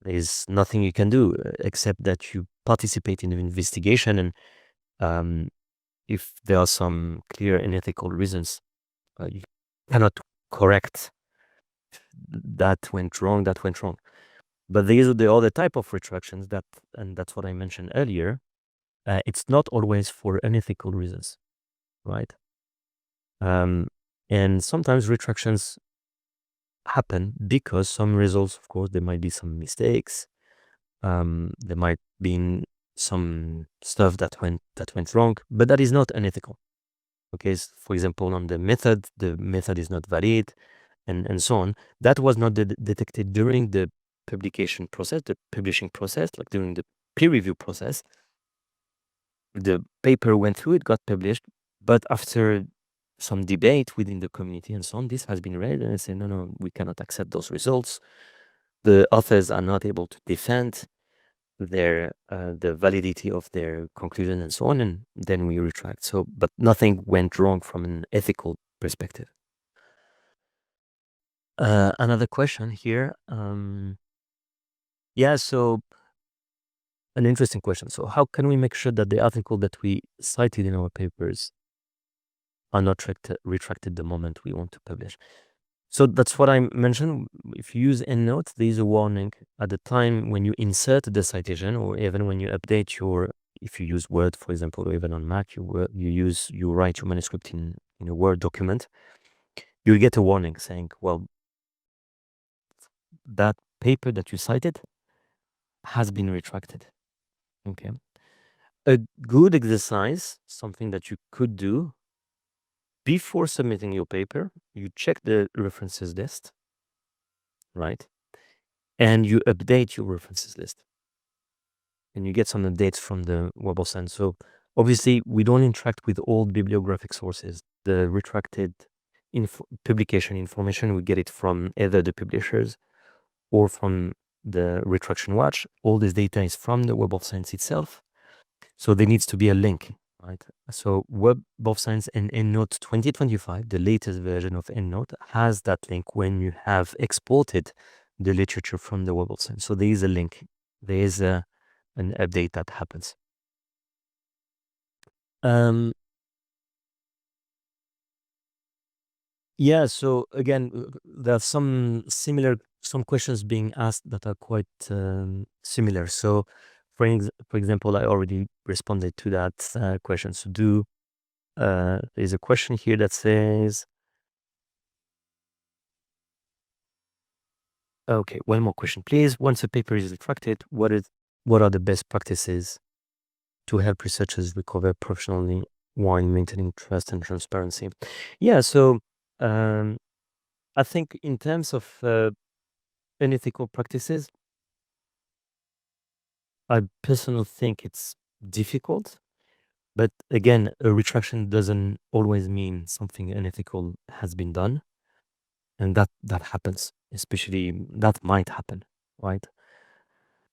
A: There is nothing you can do except that you participate in the investigation, and if there are some clear and ethical reasons, you cannot correct that went wrong. But these are the other type of retractions and that's what I mentioned earlier. It's not always for unethical reasons, right? And sometimes retractions happen because some results, of course, there might be some mistakes. There might be some stuff that went wrong, but that is not unethical. Okay, for example, on the method is not valid, and so on. That was not detected during the publication process, the publishing process, like during the peer review process. The paper went through, it got published, but after some debate within the community and so on, this has been read and I say, no, we cannot accept those results. The authors are not able to defend their the validity of their conclusion and so on, and then we retract. So, but nothing went wrong from an ethical perspective. Another question here. Yeah, so an interesting question. So how can we make sure that the article that we cited in our papers are not retracted the moment we want to publish? So that's what I mentioned. If you use EndNote, there is a warning at the time when you insert the citation, or even when you update if you use Word, for example, or even on Mac, you write your manuscript in a Word document, you'll get a warning saying, well, that paper that you cited has been retracted. Okay. A good exercise, something that you could do before submitting your paper, you check the references list, right? And you update your references list. And you get some updates from the Web of Science. So obviously, we don't interact with all bibliographic sources. The retracted publication information, we get it from either the publishers or from the Retraction Watch. All this data is from the Web of Science itself. So there needs to be a link, right? So Web of Science and EndNote 2025, the latest version of EndNote, has that link when you have exported the literature from the Web of Science. So there is a link. There is an update that happens. Yeah, so again, there are some questions being asked that are quite similar. So for example, I already responded to that question. So there's a question here that says, okay, one more question, please. Once a paper is retracted, what are the best practices to help researchers recover professionally while maintaining trust and transparency? Yeah, so I think in terms of unethical practices, I personally think it's difficult, but again, a retraction doesn't always mean something unethical has been done, and that happens. Especially that might happen, right?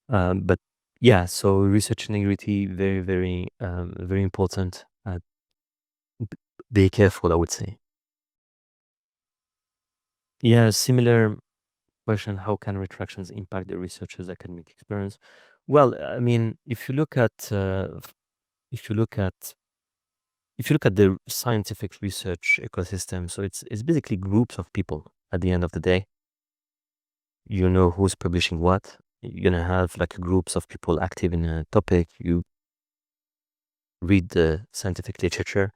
A: But yeah, so research integrity very very important. Be careful, I would say. Yeah, similar question. How can retractions impact the researcher's academic experience? Well, I mean, if you look at the scientific research ecosystem, so it's basically groups of people at the end of the day. You know who's publishing what. You're gonna have like groups of people active in a topic. You read the scientific literature.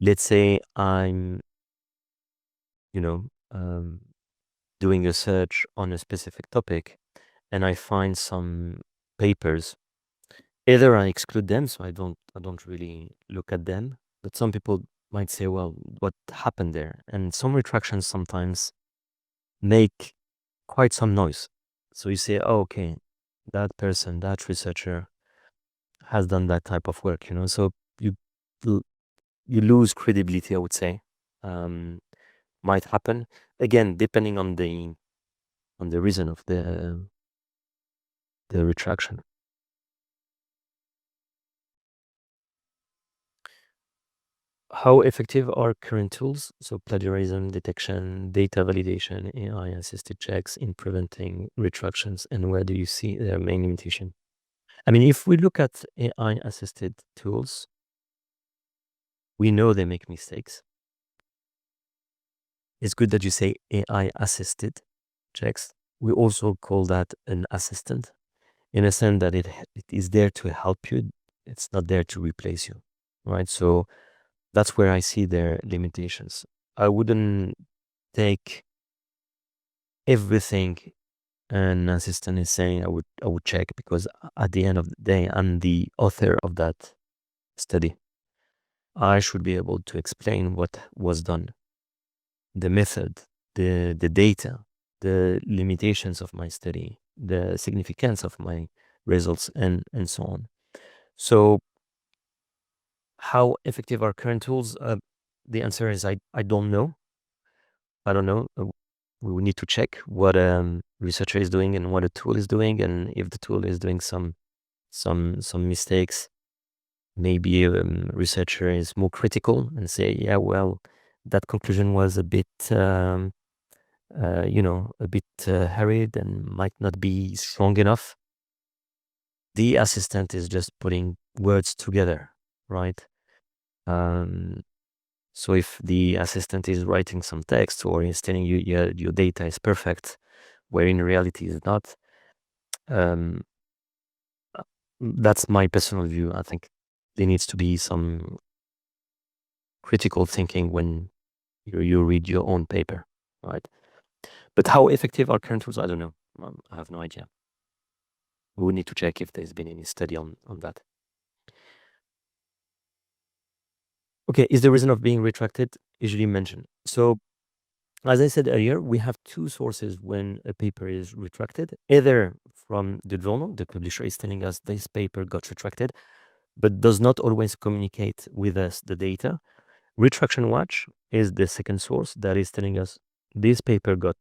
A: Let's say I'm, you know, doing a search on a specific topic and I find some papers. Either I exclude them, so I don't really look at them. But some people might say, well, what happened there? And some retractions sometimes make quite some noise. So you say, oh, okay, that person, that researcher has done that type of work, so you l- you lose credibility, I would say. um, might happen again depending on the reason of the retraction. How effective are current tools, so plagiarism detection, data validation, AI assisted checks in preventing retractions, and where do you see their main limitation? I mean, if we look at AI assisted tools, we know they make mistakes. It's good that you say AI assisted checks. We also call that an assistant, in a sense that it is there to help you. It's not there to replace you, right? So that's where I see their limitations. I wouldn't take everything an assistant is saying. I would check, because at the end of the day, I'm the author of that study. I should be able to explain what was done, the method, the data, the limitations of my study, the significance of my results, and so on. So how effective are current tools? The answer is I don't know. I don't know. We would need to check what researcher is doing and what a tool is doing, and if the tool is doing some mistakes, maybe researcher is more critical and say, yeah, well, that conclusion was a bit hurried and might not be strong enough. The assistant is just putting words together, right? Um, so if the assistant is writing some text, or is telling you, yeah, your data is perfect, where in reality it's not, um, that's my personal view. I think there needs to be some critical thinking when you read your own paper, right? But how effective are current tools? I don't know. I have no idea. We would need to check if there's been any study on that. Okay, is the reason of being retracted usually mentioned? So, as I said earlier, we have two sources when a paper is retracted. Either from the journal, the publisher is telling us this paper got retracted, but does not always communicate with us the data. Retraction Watch is the second source that is telling us this paper got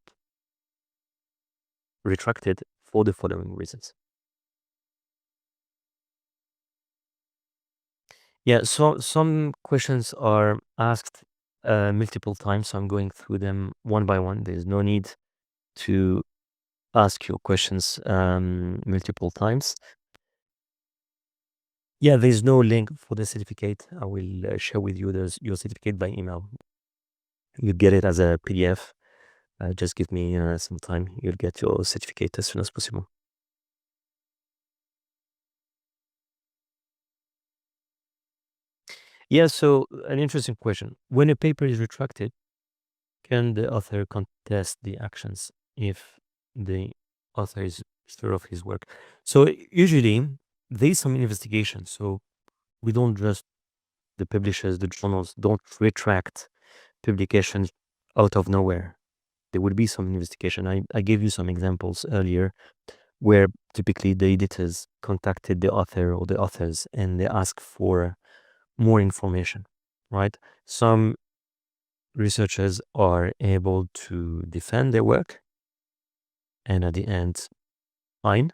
A: retracted for the following reasons. Yeah, so some questions are asked multiple times, so I'm going through them one by one. There's no need to ask your questions multiple times. Yeah, there's no link for the certificate. I will share with you your certificate by email. You get it as a PDF. Just give me some time. You'll get your certificate as soon as possible. Yeah, so an interesting question. When a paper is retracted, can the author contest the actions if the author is sure of his work? So usually there's some investigation. So we don't just, the publishers, the journals don't retract publications out of nowhere. There would be some investigation. I gave you some examples earlier where typically the editors contacted the author or the authors and they ask for more information, right? Some researchers are able to defend their work, and at the end, fine.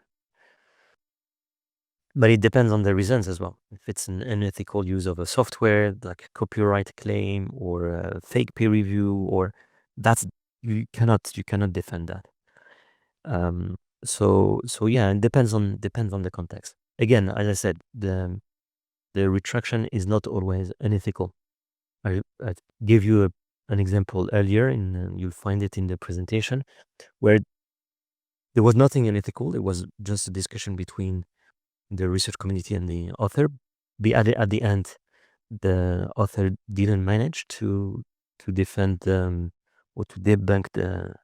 A: But it depends on the reasons as well. If it's an unethical use of a software, like a copyright claim or a fake peer review, or that's, you cannot defend that. So yeah, it depends on the context. Again, as I said, the retraction is not always unethical. I gave you an example earlier, and you'll find it in the presentation, where there was nothing unethical. It was just a discussion between the research community and the author. At the end, the author didn't manage to defend or to debunk the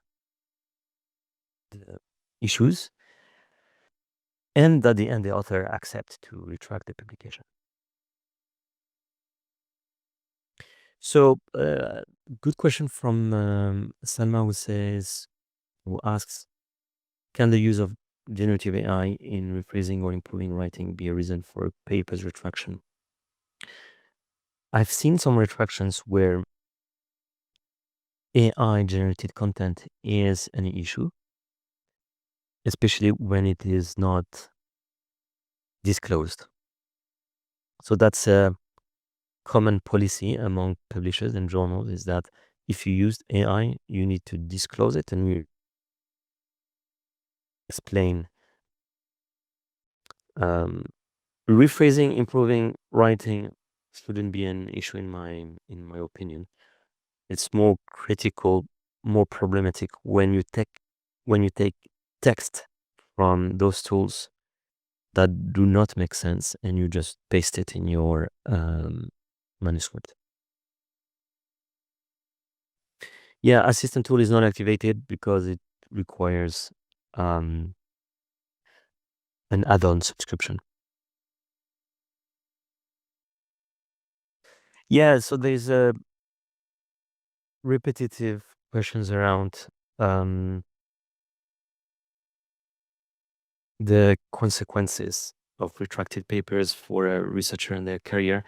A: issues, and at the end, the author accepts to retract the publication. So, good question from Salma, who asks, can the use of generative AI in rephrasing or improving writing be a reason for a paper's retraction? I've seen some retractions where AI generated content is an issue, especially when it is not disclosed. So that's a common policy among publishers and journals, is that if you use AI, you need to disclose it and you explain. Rephrasing, improving writing shouldn't be an issue in my opinion. It's more critical, more problematic when you take text from those tools that do not make sense and you just paste it in your manuscript. Yeah, assistant tool is not activated because it requires an add-on subscription. Yeah, so there's repetitive questions around the consequences of retracted papers for a researcher and their career.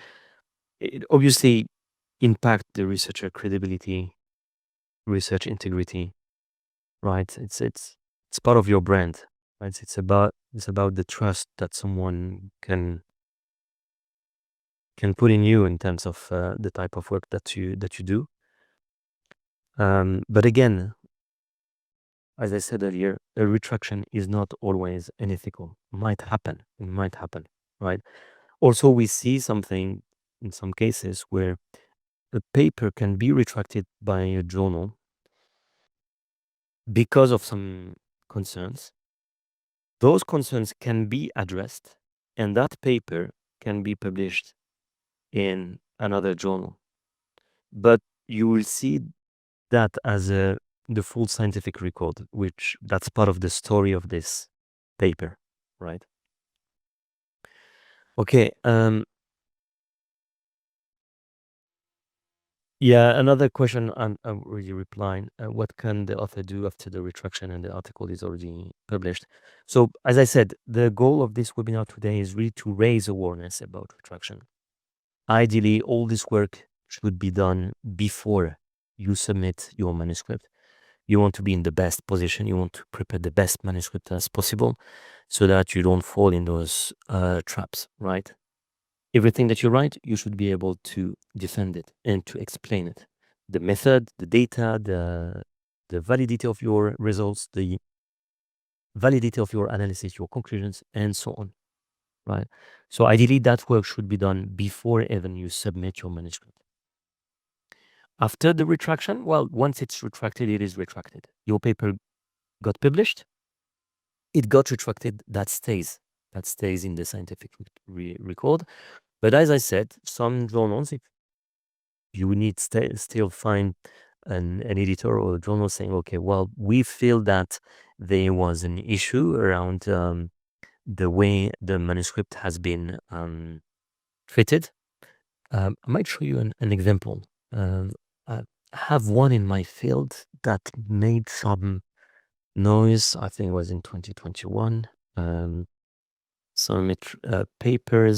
A: It obviously impact the researcher credibility, research integrity, right? It's part of your brand, right? It's about the trust that someone can put in you in terms of the type of work that you do. But again, as I said earlier, a retraction is not always unethical. It might happen, right? Also, we see something in some cases where a paper can be retracted by a journal because of some concerns. Those concerns can be addressed, and that paper can be published in another journal. But you will see that as the full scientific record, which that's part of the story of this paper, right? Okay. Yeah, another question I'm already replying. What can the author do after the retraction and the article is already published? So, as I said, the goal of this webinar today is really to raise awareness about retraction. Ideally, all this work should be done before you submit your manuscript. You want to be in the best position. You want to prepare the best manuscript as possible so that you don't fall in those traps, right? Everything that you write, you should be able to defend it and to explain it. The method, the data, the validity of your results, the validity of your analysis, your conclusions, and so on, right? So ideally, that work should be done before even you submit your manuscript. After the retraction, well, once it's retracted, it is retracted. Your paper got published, it got retracted, that stays in the scientific record. But as I said, some journals, if you need still find an editor or a journal saying, okay, well, we feel that there was an issue around the way the manuscript has been treated. I might show you an example. I have one in my field that made some noise. I think it was in 2021. Some paper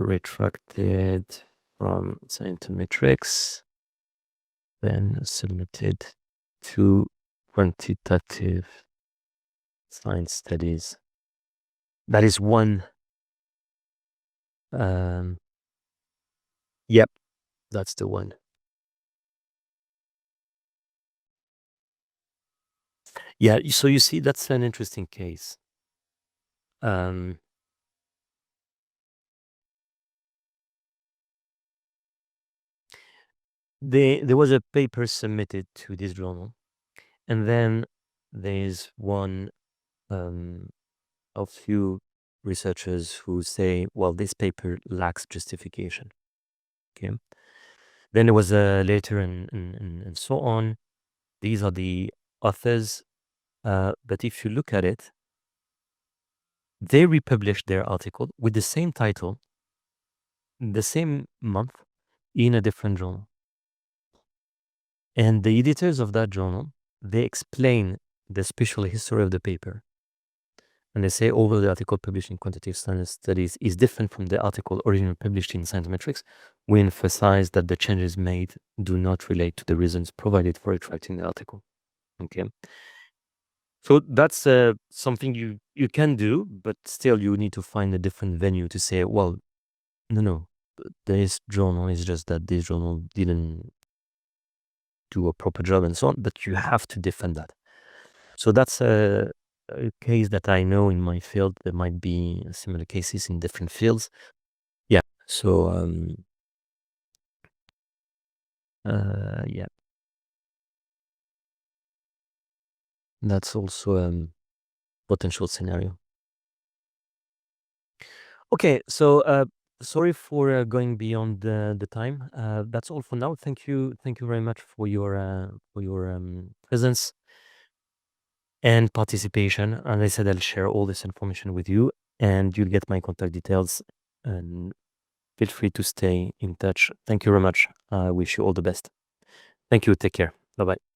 A: retracted from Scientometrics, then submitted to quantitative science studies. That is one. Yep, that's the one. Yeah, so you see, that's an interesting case. There was a paper submitted to this journal, and then there's one of few researchers who say, well, this paper lacks justification. Okay. Then there was a letter and so on. These are the authors. But if you look at it, they republished their article with the same title, the same month, in a different journal. And the editors of that journal, they explain the special history of the paper. And they say, although the article published in Quantitative Science Studies is different from the article originally published in Science Metrics, we emphasize that the changes made do not relate to the reasons provided for retracting the article. Okay. So that's something you can do, but still you need to find a different venue to say, well, no, this journal is just that this journal didn't do a proper job and so on, but you have to defend that. So that's a case that I know in my field. There might be similar cases in different fields. Yeah. So yeah, that's also potential scenario. Okay, so sorry for going beyond the time. That's all for now. Thank you very much for your presence and participation. And I said I'll share all this information with you, and you'll get my contact details. And feel free to stay in touch. Thank you very much. I wish you all the best. Thank you. Take care. Bye bye.